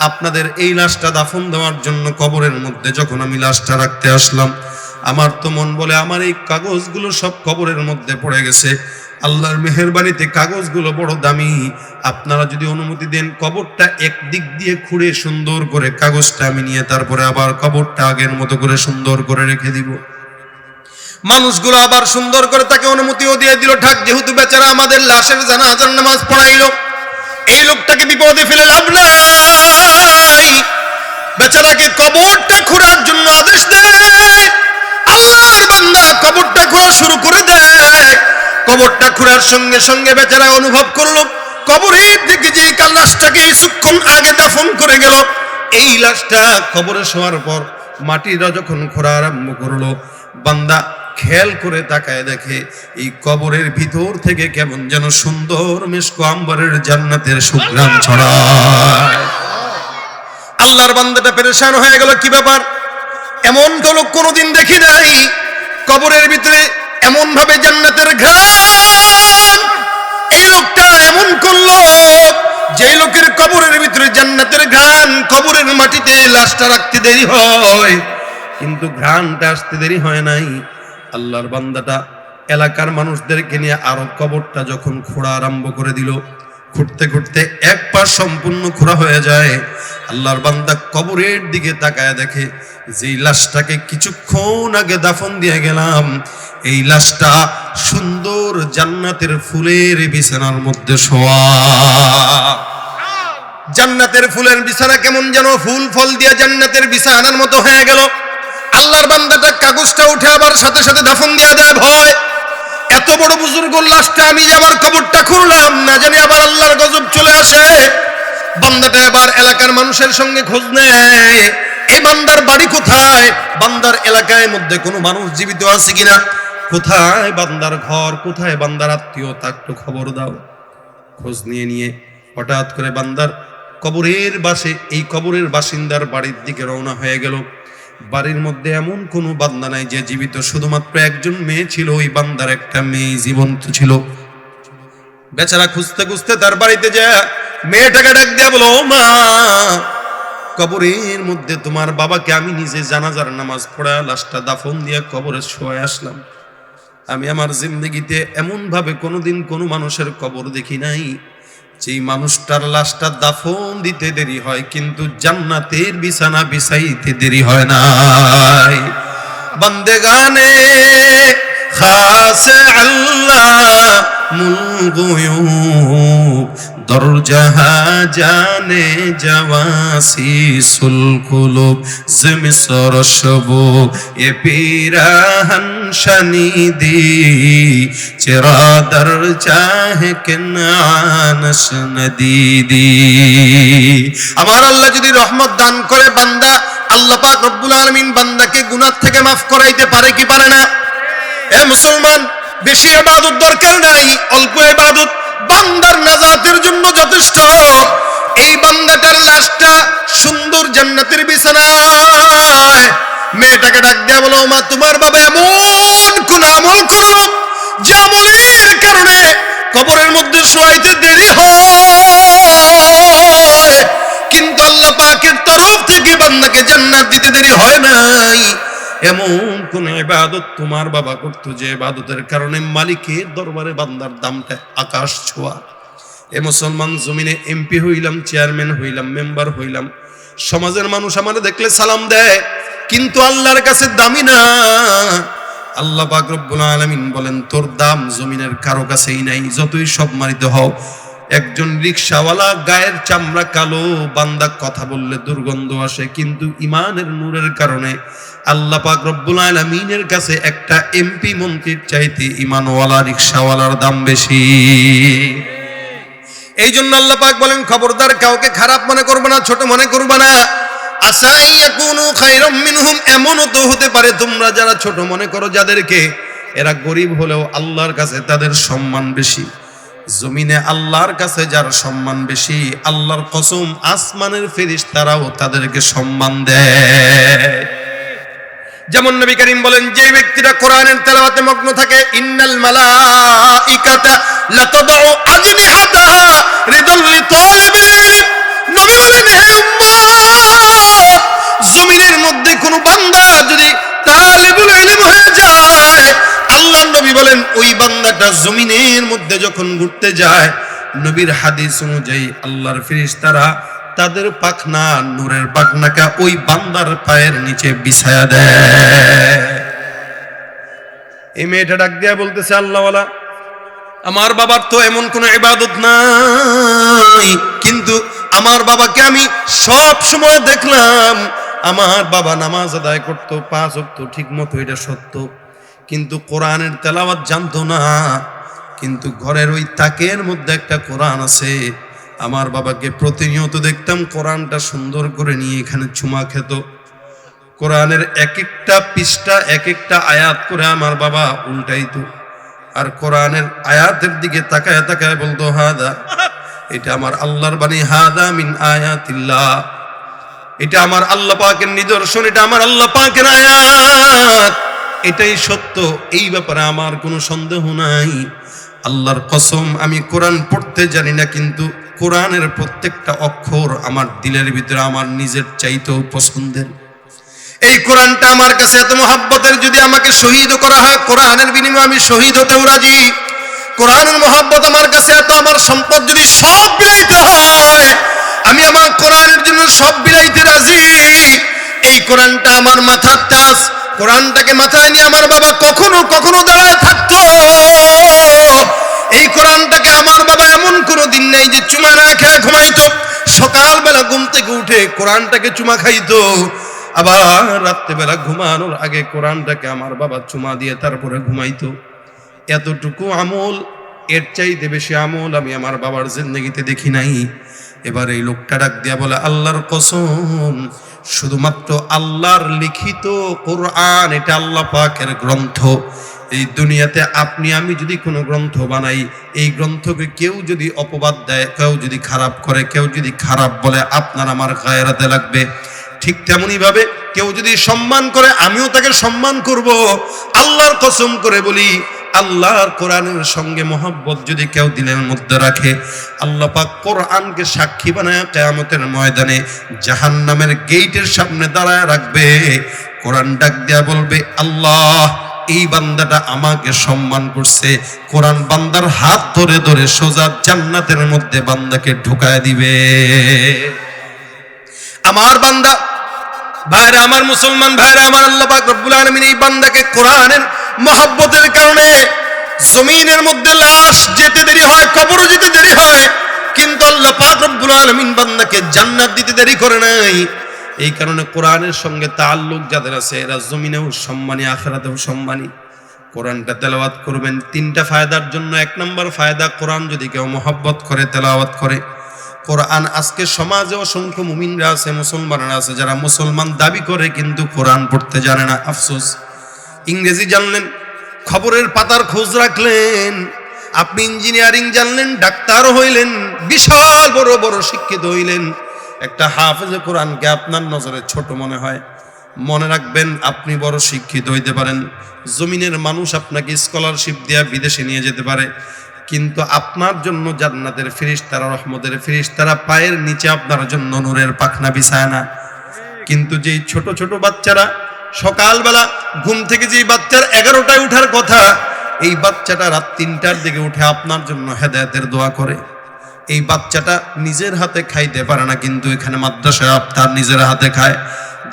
আপনাদের এই লাশটা দাফন দেওয়ার জন্য কবরের মধ্যে যখন আমি লাশটা রাখতে আসলাম, আমার তো মন বলে আমার এই কাগজগুলো সব কবরের মধ্যে পড়ে গেছে। আল্লাহর মেহেরবানিতে কাগজগুলো বড় দামি, আপনারা যদি অনুমতি দেন কবরটা একদিক দিয়ে খুঁড়ে সুন্দর করে কাগজটা আমি নিয়ে তারপরে আবার কবরটা আগের মতো করে সুন্দর করে রেখে দিব। মানুষগুলো আবার সুন্দর করে তাকে অনুমতিও দিয়ে দিল। ঠাক যেহেতু বেচারা আমাদের লাশের জানাজার নামাজ পড়াইলো, এই লোকটাকে বিপদে ফেলে লাভ নাই। বেচারাকে কবরটা খোঁড়ার জন্য আদেশ দেয়। আল্লাহর বান্দা কবরটা খোঁড়া শুরু করে দেয়। কবরটা খোঁড়ার সঙ্গে সঙ্গে বেচারা অনুভব করলো কবরের দিকে যে লাশটাকে কিছুক্ষণ আগে দাফন করে গেল, এই লাশটা কবরে শোয়ার পর মাটিরা যখন খোঁড়া আরম্ভ করলো, বান্দা খেয়াল করে তাকায় দেখে এই কবরের ভিতর থেকে কেমন যেন সুন্দর মিশক আম্বরের জান্নাতের সুঘ্রাণ ছড়ায়। আল্লাহর বান্দাটা পেরেশান হয়ে গেল, কি ব্যাপার, এমন তো লোক কোনোদিন দেখি নাই। কবরের ভিতরে এমন ভাবে জান্নাতের ঘ্রাণ, এই লোকটা এমন করলো যে লোকের কবরের ভিতরে জান্নাতের ঘ্রাণ, কবরের মাটিতে লাশটা রাখতে দেরি হয় কিন্তু ঘ্রাণটা আসতে দেরি হয় নাই। আল্লাহর বান্দাটা এলাকার মানুষদেরকে নিয়ে আরো কবরটা যখন খোঁড়া আরম্ভ করে দিল, খুঁড়তে খুঁড়তে এক পাশ সম্পূর্ণ খোঁড়া হয়ে যায়। আল্লাহর বান্দা কবরের দিকে তাকায় দেখে যে লাশটাকে কিছুক্ষণ আগে দাফন দিয়ে গেলাম, এই লাশটা সুন্দর জান্নাতের ফুলের বিছানার মধ্যে শোয়া। জান্নাতের ফুলের বিছানা কেমন যেন ফুল ফল দিয়ে জান্নাতের বিছানার মতো হয়ে গেল। আল্লাহর বান্দাটা কাগজটা উঠে আবার সাথে সাথে দাফন দিয়ে দেয়। ভয়, এত বড় বুজুর্গ লাশটা আমি যে আবার কবরটা খুঁড়লাম, না জানি আবার আল্লাহর গজব চলে আসে। বান্দাটা এবার এলাকার মানুষের সঙ্গে খোঁজ নেয়, এই বান্দার বাড়ি কোথায়, বান্দার এলাকায় মধ্যে কোনো মানুষ জীবিত আছে কিনা, কোথায় বান্দার ঘর, কোথায় বান্দার আত্মীয়, তা একটু খবর দাও। খোঁজ নিয়ে নিয়ে হঠাৎ করে বান্দার কবরের বাসে, এই কবরের বাসিন্দার বাড়ির দিকে রওনা হয়ে গেল। বাড়ির মধ্যে এমন কোনো বান্দা নাই যে জীবিত, শুধুমাত্র একজন মেয়ে ছিল, ওই বান্দার একটা মেয়ে জীবন্ত ছিল। বেচারা খুঁজতে খুঁজতে তার বাড়িতে যায়, মেয়েটাকে ডাক দিয়া বলো, ও মা, কবরের মধ্যে তোমার বাবাকে আমি নিজে জানাজার নামাজ পড়া লাশটা দাফন দিয়ে কবরে শোয়া আসলাম। আমি আমার জিন্দগিতে এমন ভাবে কোনোদিন কোনো মানুষের কবর দেখি নাই যেই মানুষটার লাশটা দাফন দিতে দেরি হয় কিন্তু জান্নাতের বিছানা বিছাইতে দেরি হয় না। বন্দেগানে খাসে আল্লাহ মুল গুয়ুব দরজাহা জানে জাওয়াসিসুল কুলুব জমিসর শবু এ পিরাহন শনিদি চেরা দর চাহে কেনানস নদীদি। আমার আল্লাহ যদি রহমত দান করে, বান্দা আল্লাহ পাক রব্বুল আলামিন বান্দাকে গুনাহ থেকে মাফ করাইতে পারে কি পারে না? এ মুসলমান, বেশি ইবাদত দরকার নাই, অল্প ইবাদত বান্দার নাজাতের জন্য যথেষ্ট। এই বান্দাটার লাশটা সুন্দর জান্নাতের বিছানায়, মেয়েটাকে ডাক দেয়া বলো, মা তোমার বাবা এমন কোন আমল করো যে আমলের কারণে কবরের মধ্যে শোয়াইতে দেরি হয়, কিন্তু আল্লাহ পাকের তরফ থেকে বান্দাকে জান্নাত দিতে দেরি হয় নাই। এমন কোন ইবাদত তোমার বাবা করতো যে ইবাদতের কারণে মালিকের দরবারে বান্দার দামটা আকাশ ছোঁয়া। এ মুসলমান জমিনে এমপি হইলাম, চেয়ারম্যান হইলাম, মেম্বার হইলাম, সমাজের মানুষ আমার দেখলে সালাম দেয়, কিন্তু আল্লাহর কাছে দামি না। আল্লাহ পাক রব্বুল আলামিন বলেন, তোর দাম জমিনের কারো কাছেই নাই, যতই সব মারিত হও। একজন রিকশাওয়ালা গায়ের চামড়া কালো, বান্দা কথা বললে দুর্গন্ধ আসে, কিন্তু ইমানের নূরের কারণে আল্লাহ পাক রব্বুল আলামিনের কাছে একটা এমপি মন্ত্রীর চাইতে ইমানওয়ালা রিকশাওয়ালার দাম বেশি। এই জন্য আল্লাহ পাক বলেন, খবরদার কাউকে খারাপ মনে করবে না, ছোট মনে করবে না। আসা ইয়াকুনু খায়রাম মিনহুম, এমনও তো হতে পারে তোমরা যারা ছোট মনে করো যাদেরকে, এরা গরিব হলেও আল্লাহর কাছে তাদের সম্মান বেশি। জমিনে আল্লাহর কাছে যার সম্মান বেশি, আল্লাহর কসম আসমানের ফেরেশতারাও তাদেরকে সম্মান দেয়। যেমন নবী করিম বলেন, যে ব্যক্তিরা কোরআনের তেলাওয়াতে মগ্ন থাকে, ইন্নাল মালাইকাতা লাতাদউ আজনিহাতাহা রিদাল লিতালিবিল ইলম। নবী বলেন, হে উম্মত, জমিনের মধ্যে কোন বান্দা যদি তালিবুল ইলম হয়ে যায়, আল্লাহর নবী বলেন ওই বান্দাটা জমিনের মধ্যে যখন ঘুরতে যায়, নবীর হাদিস অনুযায়ী আল্লাহর ফেরেশতারা তাদের পাখনা, নূরের পাখনাকে ওই বান্দার পায়ের নিচে বিছায়া দেয়। এই মেয়েটা ডাক দিয়া বলতেছে, আল্লাহওয়ালা, আমার বাবার তো এমন কোন ইবাদত নাই, কিন্তু আমার বাবাকে আমি সব সময় দেখলাম, আমার বাবা নামাজ আদায় করতো 5 ওয়াক্ত ঠিক মতো, এটা সত্য, কিন্তু কোরআনের তেলাওয়াত জানতো না। কিন্তু ঘরের ওই তাকের মধ্যে একটা কোরআন আছে, আমার বাবাকে প্রতিনিয়ত দেখতাম কোরআনটা সুন্দর করে নিয়ে এখানে চুমা খেত। কোরআনের এক একটা পৃষ্ঠা, এক একটা আয়াত করে আমার বাবা উল্টাইতো, আর কোরআনের আয়াতের দিকে তাকায় তাকায় বলতো, হাদা, এটা আমার আল্লাহর বাণী, হাদা মিন আয়াতিল্লাহ, এটা আমার আল্লাহ পাকের নিদর্শন, এটা আমার আল্লাহ পাকের আয়াত, এটাই সত্য, এই ব্যাপারে আমার কোনো সন্দেহ নাই। আল্লাহর কসম, আমি কোরআন পড়তে জানি না, কিন্তু কোরআনের প্রত্যেকটা অক্ষর আমার দিলের ভিতরে আমার নিজের চাইতেও পছন্দের। এই কোরআনটা আমার কাছে এত মহব্বতের, যদি আমাকে শহীদ করা হয় কোরআনের বিনিময়ে আমি শহীদ হতেও রাজি। কোরআনের মহব্বত আমার কাছে এত, আমার সম্পদ যদি সব বিলাইতে হয় আমি আমার কোরআনের জন্য সব বিলাইতে রাজি। এই কোরআনটা আমার মাথার তাজ, কোরআনটাকে মাথায় নিয়ে আমার বাবা কখনো কখনো দাঁড়ায় থাকতো। এই কোরআনটাকে আমার বাবা এমন কোনো দিন নেই যে চুমা না খেয়ে ঘুমাইতো, সকালবেলা ঘুম থেকে উঠে কোরআনটাকে চুমা খাইতো, আবার রাত্রেবেলা ঘুমানোর আগে কোরআনটাকে আমার বাবা চুমা দিয়ে তারপরে ঘুমাইতো। এতটুকু আমল, এর চাইতে বেশি আমল আমি আমার বাবার জিন্দেগিতে দেখি নাই। এবার এই লোকটা ডাক দিয়া বলে, আল্লাহর কসম, শুধুমাত্র আল্লাহর লিখিত কোরআন, এটা আল্লাহ পাকের গ্রন্থ। এই দুনিয়াতে আপনি আমি যদি কোনো গ্রন্থ বানাই, এই গ্রন্থকে কেউ যদি অপবাদ দেয়, কেউ যদি খারাপ করে, কেউ যদি খারাপ বলে, আপনার আমার গায়রাতে লাগবে। ঠিক তেমনি ভাবে কেউ যদি সম্মান করে, আমিও তাকে সম্মান করব। আল্লাহর কসম করে বলি, আল্লাহর কোরআনের সঙ্গে মহব্বত যদি কেউ দিলের মধ্যে রাখে, আল্লাহ পাক কোরআনকে সাক্ষী বানায় কিয়ামতের ময়দানে জাহান্নামের গেটের সামনে দাঁড়ায় রাখবে। কোরআন ডাক দেয়া বলবে, আল্লাহ, এই বান্দাটা আমাকে সম্মান করছে। কোরআন বান্দার হাত ধরে ধরে সোজা জান্নাতের মধ্যে বান্দাকে ঢুকায় দিবে। আমার বান্দা ভাইরা, আমার মুসলমান ভাইরা আমার, আল্লাহ পাক রব্বুল আলামিন এই বান্দাকে কোরআনের মহব্বতের কারণে জমিনের মধ্যে লাশ যেতে দেরি হয়, কবরে যেতে দেরি হয়, কিন্তু আল্লাহ পাক রব্বুল আলামিন বান্দাকে জান্নাত দিতে দেরি করে নাই। এই কারণে কোরআনের সঙ্গে তাআল্লুক যাদের আছে এরা জমিনেও সম্মানী, আখিরাতেও সম্মানী। কোরআনটা তেলাওয়াত করবেন 3টা ফায়দার জন্য। 1 নম্বর ফায়দা, কোরআন যদি কেউ মহব্বত করে, তেলাওয়াত করে, কোরআন আজকে সমাজে অসংখ্য মুমিনরা আছে, মুসলমানরা আছে যারা মুসলমান দাবি করে কিন্তু কোরআন পড়তে জানে না। আফসোস, ইংরেজি জানলেন, খবরের পাতার খোঁজ রাখলেন, আপনি ইঞ্জিনিয়ারিং জানলেন, ডাক্তার হইলেন, বিশাল বড় বড় শিক্ষিত হইলেন, একটা হাফেজে কোরআনকে আপনার নজরে ছোট মনে হয়। মনে রাখবেন, আপনি বড় শিক্ষিত হইতে পারেন, জমিনের মানুষ আপনাকে স্কলারশিপ দিয়ে বিদেশে নিয়ে যেতে পারে, কিন্তু আপনার জন্য জান্নাতের ফেরেশতারা, রহমতের ফেরেশতারা পায়ের নিচে আপনার জন্য নূরের পাখনা বিছায় না। কিন্তু যেই ছোট ছোট বাচ্চারা সকালবেলা ঘুম থেকে, যেই বাচ্চার 11টায় উঠার কথা, এই বাচ্চাটা রাত 3টার দিকে উঠে আপনার জন্য হেদায়েতের দোয়া করে। এই বাচ্চাটা নিজের হাতে খাইতে পারে না, কিন্তু এখানে মাদ্রাসায় আপনার নিজের হাতে খায়।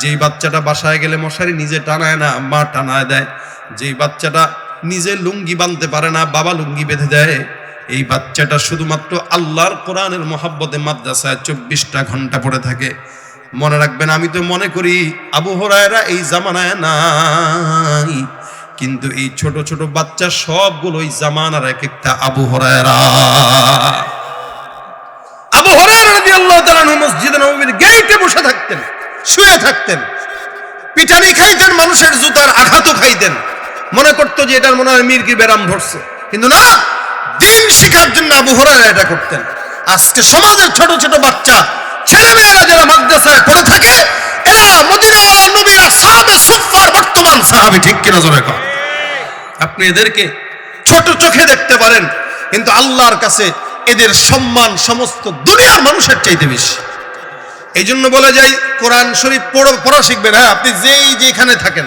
যেই বাচ্চাটা বাসায় গেলে মশারি নিজে টানায় না, মা টানায় দেয়। যেই বাচ্চাটা নিজে লুঙ্গি বাঁধতে পারে না, বাবা লুঙ্গি বেঁধে দেয়। এই বাচ্চাটা শুধুমাত্র আল্লাহর কোরআনের মহাব্বতে মাদ্রাসায় 24টা ঘন্টা পড়ে থাকে। মনে রাখবেন, আমি তো মনে করি আবু হুরায়রা এই জামানায় নাই, কিন্তু এই ছোট ছোট বাচ্চা সবগুলো এই জামানার এক একটা আবু হুরায়রা। আবু হুরায়রা রাদিয়াল্লাহু তাআলা আনহু মসজিদে নববীর গেটে বসে থাকতেন, শুয়ে থাকতেন, পিটানি খাইতেন, মানুষের জুতার আঘাতও খাইতেন। মনে করতো যে এটার মনে হয় মির্গি বেরাম ধরছে, কিন্তু না, দিন শিখার জন্য আবু হুরায়রা এটা করতেন। আজকে সমাজের ছোট ছোট বাচ্চা ছেলেমেয়েরা যারা মাদ্রাসায় পড়ে থাকে, এরা মদিনার নবীর আসহাবে সুফফার বর্তমান সাহাবী, ঠিক কিনা জোরে কর। আপনি এদেরকে ছোট চোখে দেখতে পারেন, কিন্তু আল্লাহর কাছে এদের সম্মান সমস্ত দুনিয়ার মানুষের চাইতে বেশি। এই জন্য বলে যাই, কোরআন শরীফ পড়া শিখবেন। হ্যাঁ, আপনি যেখানে থাকেন,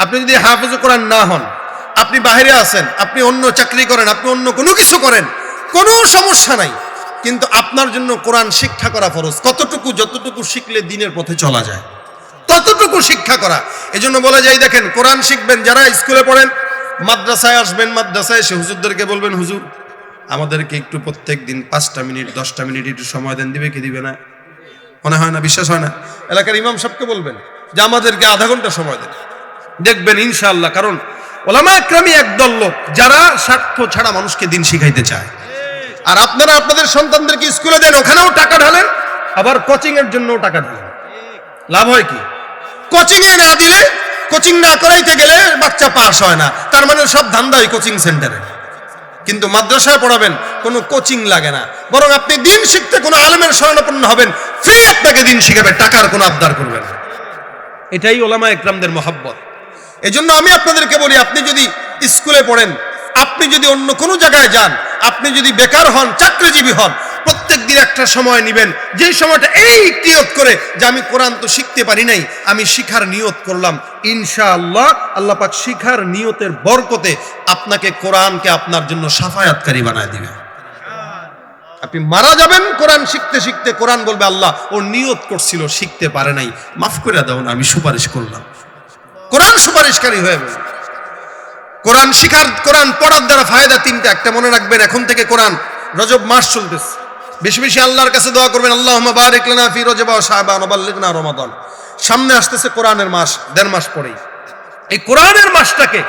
আপনি যদি হাফেজ কোরআন না হন, আপনি বাইরে আছেন, আপনি অন্য চাকরি করেন, আপনি অন্য কোনো কিছু করেন, কোনো সমস্যা নাই, কিন্তু আপনার জন্য কোরআন শিক্ষা করা ফরজ। কতটুকু? যতটুকু শিখলে দিনের পথে চলা যায়, ততটুকু শিক্ষা করা। এই জন্য বলে যাই, দেখেন, কোরআন শিখবেন যারা স্কুলে পড়েন, মাদ্রাসায় আসবেন, মাদ্রাসায় এসে হুজুরদেরকে বলবেন, হুজুর আমাদেরকে একটু প্রত্যেক দিন 5টা মিনিট 10টা মিনিট একটু সময় দেন। দিবে কি দিবে না? মনে হয় না, বিশ্বাস হয় না? এলাকার ইমাম সাহেবকে বলবেন যে আমাদেরকে আধা ঘন্টা সময় দেন, দেখবেন ইনশাআল্লাহ। কারণ ওলামা একরামই একদল লোক যারা স্বার্থ ছাড়া মানুষকে দিন শিখাইতে চায়। আর আপনারা আপনাদের সন্তানদেরকে স্কুলে দেন, ওখানেও টাকা ঢালেন, আবার কোচিং এর জন্যও টাকা ঢালেন। লাভ হয় কি? কোচিং এ না দিলে, কোচিং না করাইতে গেলে বাচ্চা পাস হয় না, তার মানে সব ধান্দা ওই কোচিং সেন্টারে। কিন্তু মাদ্রাসায় পড়াবেন, কোনো কোচিং লাগে না, বরং আপনি দিন শিখতে কোনো আলেমের শরণাপন্ন হবেন, ফ্রি আপনাকে দিন শিখাবে, টাকার কোনো আবদার করবেন না। এটাই ওলামা একরামদের মহব্বত। এজন্য আমি আপনাদেরকে বলি, আপনি যদি স্কুলে পড়েন, আপনি যদি অন্য কোনো জায়গায় যান, আপনি যদি বেকার হন, চাকরিজীবী হন, প্রত্যেক দিন একটা সময় নেবেন, যে সময়টা এই নিয়ত করে যে আমি কোরআন তো শিখতে পারি নাই, আমি শিখার নিয়ত করলাম, ইনশাআল্লাহ আল্লাহ পাক শিখার নিয়তের বরকতে আপনাকে কোরআনকে আপনার জন্য শাফায়াতকারী বানায় দিবে। আপনি মারা যাবেন কোরআন শিখতে শিখতে, কোরআন বলবে, আল্লাহ ও নিয়ত করছিল, শিখতে পারে নাই, মাফ করে দাও না, আমি সুপারিশ করলাম। কোরআন সুপারিশকারী হয়ে যাবে। কোরআন শিখার, কোরআন পড়ার দ্বারা ফায়দা 3টা। একটা মনে রাখবেন, এখন থেকে কোরআন, রজব মাস চলতেছে, বেশি বেশি আল্লাহর কাছে দোয়া করবেন, আল্লাহুম্মা বারিক লানা ফি রজব ওয়া শাবান ওয়া বাল্লিগনা রমাদান। সামনে আসতেছে কোরআনের মাস, 1.5 মাস পরেই। এই কোরআনের মাসটাকে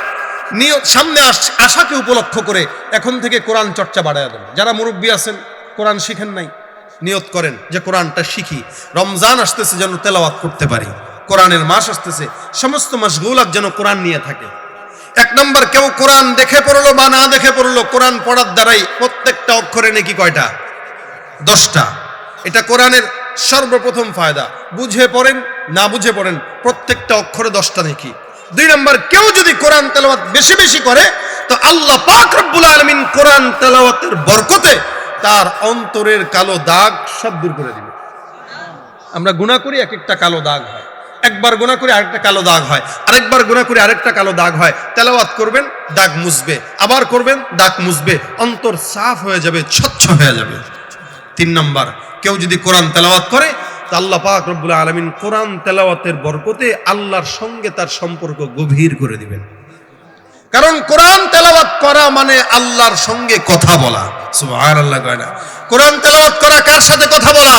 সামনে আশাকে উপলক্ষ করে এখন থেকে কোরআন চর্চা বাড়ায় দেন। যারা মুরব্বী আছেন, কোরআন শিখেন নাই, নিয়ত করেন যে কোরআনটা শিখি, রমজান আসতেছে যেন তেলাওয়াত করতে পারি, কোরআনের মাস আসতেছে, সমস্ত মাশগুলাত যেন কোরআন নিয়ে থাকে। 1 নম্বর, কেউ কোরআন দেখে পড়লো বা না দেখে পড়লো, কোরআন পড়ার দ্বারাই প্রত্যেকটা অক্ষরে নেকি কয়টা? 10টা। এটা কোরআনের সর্বপ্রথম ফায়দা। বুঝে পড়েন না বুঝে পড়েন, প্রত্যেকটা অক্ষরে 10টা নেকি। 2 নম্বর, কেউ যদি কোরআন তেলাওয়াত বেশি বেশি করে, তো আল্লাহ পাক রব্বুল আলামিন কোরআন তেলাওয়াতের বরকতে তার অন্তরের কালো দাগ সব দূর করে দিবে। আমরা গুনাহ করি, এক একটা কালো দাগ হয়, একবার গুনাহ করে আরেকটা কালো দাগ হয়, আরেকবার গুনাহ করে আরেকটা কালো দাগ হয়। তেলাওয়াত করবেন, দাগ মুছবে, আবার করবেন, দাগ মুছবে, অন্তর সাফ হয়ে যাবে, স্বচ্ছ হয়ে যাবে। 3 নম্বর, কেউ যদি কোরআন তেলাওয়াত করে, তো আল্লাহ পাক রব্বুল আলামিন কোরআন তেলাওয়াতের বরকতে আল্লাহর সঙ্গে তার সম্পর্ক গভীর করে দিবেন। কারণ কোরআন তেলাওয়াত করা মানে আল্লাহর সঙ্গে কথা বলা। সুবহানাল্লাহ কয় না? কোরআন তেলাওয়াত করা কার সাথে কথা বলা?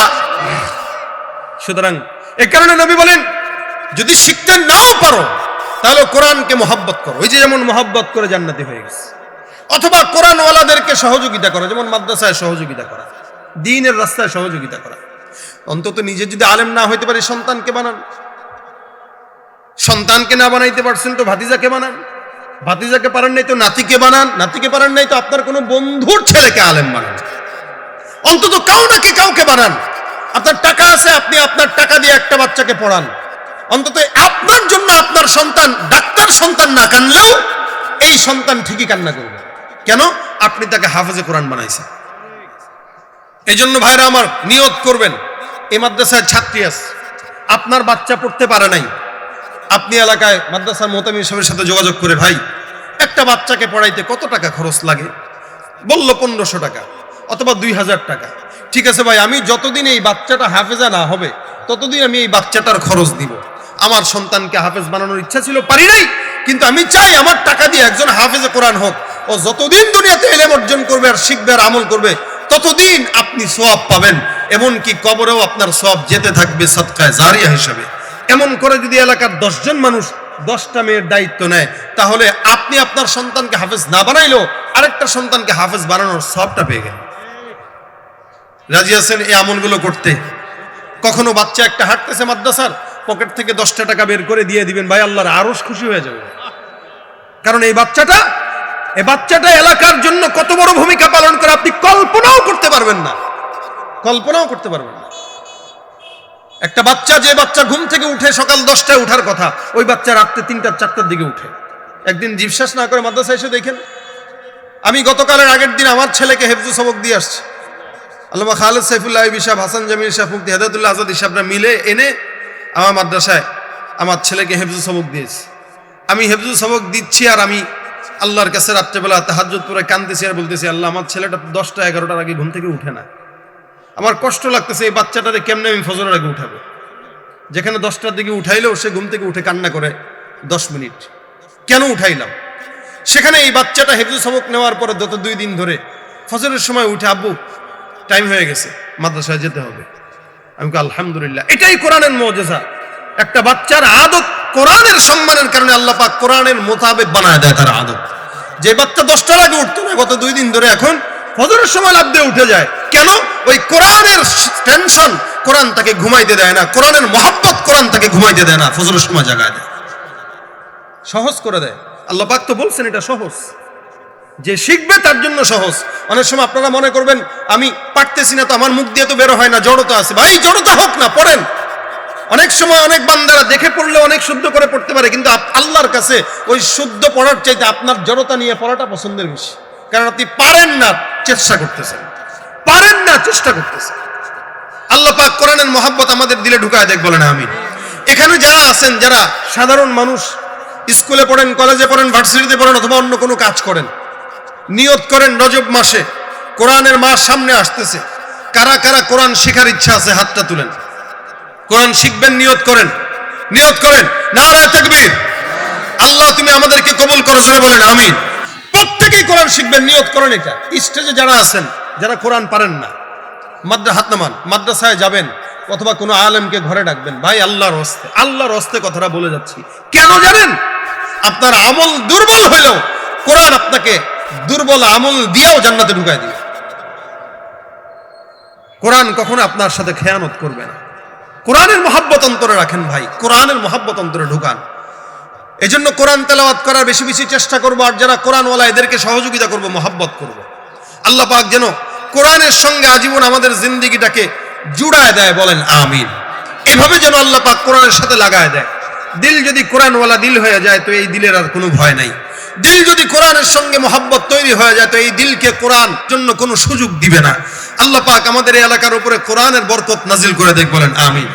সুতরাং এই কারণে নবী বলেন, যদি শিখতে নাও পারো তাহলে কোরআনকে মহব্বত করো। ওই যে যেমন মহব্বত করে জান্নাতি হয়ে গেছে। অথবা কোরআনওয়ালাদেরকে সহযোগিতা করো, যেমন মাদ্রাসায় সহযোগিতা করা, দ্বীনের রাস্তায় সহযোগিতা করা। অন্তত নিজে যদি আলেম না হইতে পারে, সন্তানকে বানান। সন্তানকে না বানাইতে পারছেন তো ভাতিজাকে বানান। ভাতিজাকে পারেন নাই তো নাতিকে বানান, নাতিকে পারেন নাই তো আপনার কোনো বন্ধুর ছেলেকে আলেম বানান, অন্তত কাউকে বানান। আপনার টাকা আছে, আপনি আপনার টাকা দিয়ে একটা বাচ্চাকে পড়ান। অন্তত আপনার জন্য আপনার সন্তান ডাক্তার সন্তান না কানলেও এই সন্তান ঠিকই কান্না করবে। কেন? আপনি তাকে হাফেজে কোরআন বানাইছেন। এই জন্য ভাইরা আমার, নিয়ত করবেন, এই মাদ্রাসায় ছাত্রী আছে, আপনার বাচ্চা পড়তে পারে নাই, আপনি এলাকায় মাদ্রাসার মোহতামিম সাহেবের সাথে যোগাযোগ করে, ভাই একটা বাচ্চাকে পড়াইতে কত টাকা খরচ লাগে? বলল 1500 টাকা অথবা 2000 টাকা। ঠিক আছে ভাই, আমি যতদিন এই বাচ্চাটা হাফেজা না হবে ততদিন আমি এই বাচ্চাটার খরচ দিব। আমার সন্তানকে হাফেজ বানানোর ইচ্ছা ছিল, পারি নাই, কিন্তু আমি চাই আমার টাকা দিয়ে একজন হাফেজে কোরআন হোক। ও যতদিন দুনিয়াতে ইলম অর্জন করবে আর শিখবে আর আমল করবে ততদিন আপনি সওয়াব পাবেন, এমনকি কবরেও আপনার সওয়াব যেতে থাকবে সাদকায়ে জারিয়া হিসেবে। এমন করে যদি এলাকার 10 জন মানুষ 10টা মেয়ের দায়িত্ব নেয়, তাহলে আপনি আপনার সন্তানকে হাফেজ না বানাইলেও আরেকটা সন্তানকে হাফেজ বানানোর সওয়াবটা পেয়ে গেলেন। রাজি আছেন এই আমলগুলো করতে? কখনো বাচ্চা একটা হাঁটতেছে মাদ্রাসার, পকেট থেকে 10টা টাকা বের করে দিয়ে দিবেন, ভাই আল্লাহর আরশ খুশি হয়ে যাবে। কারণ এই বাচ্চাটা এলাকার জন্য কত বড় ভূমিকা পালন করে আপনি কল্পনাও করতে পারবেন না, কল্পনাও করতে পারবেন না। একটা বাচ্চা, যে বাচ্চা ঘুম থেকে উঠে সকাল 10টায় উঠার কথা, ওই বাচ্চা রাত্রে 3টা 4টার দিকে উঠে। একদিন জিজ্ঞাসা না করে মাদ্রাসায় এসে দেখেন, আমি গতকালের আগের দিন আমার ছেলেকে হেফজু সবক দিয়ে আসছি। আল্লামা খালেদ সাইফুল্লাহ সাহেব, হাসান জামিল সাহেব, মুফতি হেদায়েতুল্লাহ আজাদ সাহেবরা মিলে এনে আমার মাদ্রাসায় আমার ছেলেকে হেফজু সবক দিয়েছি। আমি হেফজু সবক দিচ্ছি আর আমি আল্লাহর কাছে রাত্রেবেলা তাহাজ্জুদ পড়ে কাঁদতেছি আর বলতেছি, আল্লাহ আমার ছেলেটা 10টা 11টার আগে ঘুম থেকে উঠে না, আমার কষ্ট লাগতেছে, এই বাচ্চাটারে কেমনে আমি ফজরের আগে উঠাবো? যেখানে 10টার দিকে উঠাইলেও সে ঘুম থেকে উঠে কান্না করে 10 মিনিট, কেন উঠাইলাম? সেখানে এই বাচ্চাটা হেফজু সবক নেওয়ার পরে গত 2 দিন ধরে ফজরের সময় উঠে, আব্বু টাইম হয়ে গেছে, মাদ্রাসায় যেতে হবে। আমি বলি আলহামদুলিল্লাহ, এটাই কোরআনের মুজিজা। একটা বাচ্চার আদত কোরআনের সম্মানের কারণে আল্লাহ পাক কোরআনের মোতাবেক বানায় দেয় তার আদত। যে বাচ্চা 10টার আগে উঠতো না, গত 2 দিন ধরে এখন ফজরের সময় লাফ দিয়ে উঠে যায়। কেন? ওই কোরআনের টেনশন কোরআন তাকে ঘুমাইতে দেয় না, কোরআনের মহব্বত কোরআন তাকে ঘুমাইতে দেয় না, ফজরের সময় জাগায় দেয়, সহজ করে দেয়। আল্লাহ পাক তো বলছেন এটা সহজ, যে শিখবে তার জন্য সহজ। অনেক সময় আপনারা মনে করবেন আমি পারতেছি না, তো আমার মুখ দিয়ে তো বের হয় না, জড়তা আছে। ভাই জড়তা হোক না, পড়েন। অনেক সময় অনেক বান্দারা দেখে পড়লে অনেক শুদ্ধ করে পড়তে পারে, কিন্তু আল্লাহর কাছে ওই শুদ্ধ পড়ার চাইতে আপনার জড়তা নিয়ে পড়াটা পছন্দের বেশি। কারণ আপনি পারেন না, চেষ্টা করতেছেন, পারেন না, চেষ্টা করতেছেন। আল্লাহ পাক কোরআনের মহব্বত আমাদের দিলে ঢুকায় দেখ, বলেন আমিন। এখানে যারা আছেন, যারা সাধারণ মানুষ, স্কুলে পড়েন, কলেজে পড়েন, ভার্সিটিতে পড়েন অথবা অন্য কোনো কাজ করেন, নিয়ত করেন রজব মাসে, কোরআনের মাস সামনে আসতেছে, কারা কারা কোরআন শেখার ইচ্ছা আছে হাতটা তুলেন। কোরআন শিখবেন, নিয়ত করেন, নিয়ত করেন। নারায়ে তাকবীর। আল্লাহ তুমি আমাদেরকে কবুল করো, জোরে বলেন আমিন। প্রত্যেকেই কোরআন শিখবেন, নিয়ত করেন। এটা স্টেজে যারা আছেন, যারা কোরআন পারেন না, হাত নামান, মাদ্রাসায় যাবেন অথবা কোনো আলেমকে ঘরে ডাকবেন। ভাই আল্লাহর হস্তে কথাটা বলে যাচ্ছি, কেন জানেন? আপনার আমল দুর্বল হইলেও কোরআন আপনাকে দুর্বল আমল দিয়েও জান্নাতে ঢুকায় দিবে। কোরআন কখনো আপনার সাথে খেয়ানত করবে না। কোরআনের মহব্বত অন্তরে রাখেন ভাই, কোরআনের মহব্বত অন্তরে ঢুকান। এই জন্য কোরআন তেলাওয়াত করার বেশি বেশি চেষ্টা করবো, আর যারা কোরআনওয়ালা এদেরকে সহযোগিতা করবো, মহব্বত করবো। আল্লাহ পাক যেন কোরআনের সঙ্গে আজীবন আমাদের জিন্দেগিটাকে জুড়ায় দেয়, বলেন আমিন। এভাবে যেন আল্লাহ পাক কোরআনের সাথে লাগায় দেয়। দিল যদি কোরআনওয়ালা দিল হয়ে যায়, তো এই দিলের আর কোনো ভয় নাই। দিল যদি কোরআনের সঙ্গে মহব্বত তৈরি হয়ে যায়, তো এই দিলকে কোরআন জন্য কোনো সুযোগ দিবে না। আল্লাহ পাক আমাদের এই এলাকার উপরে কোরআনের বরকত নাজিল করে দেখ, বলেন আমিন।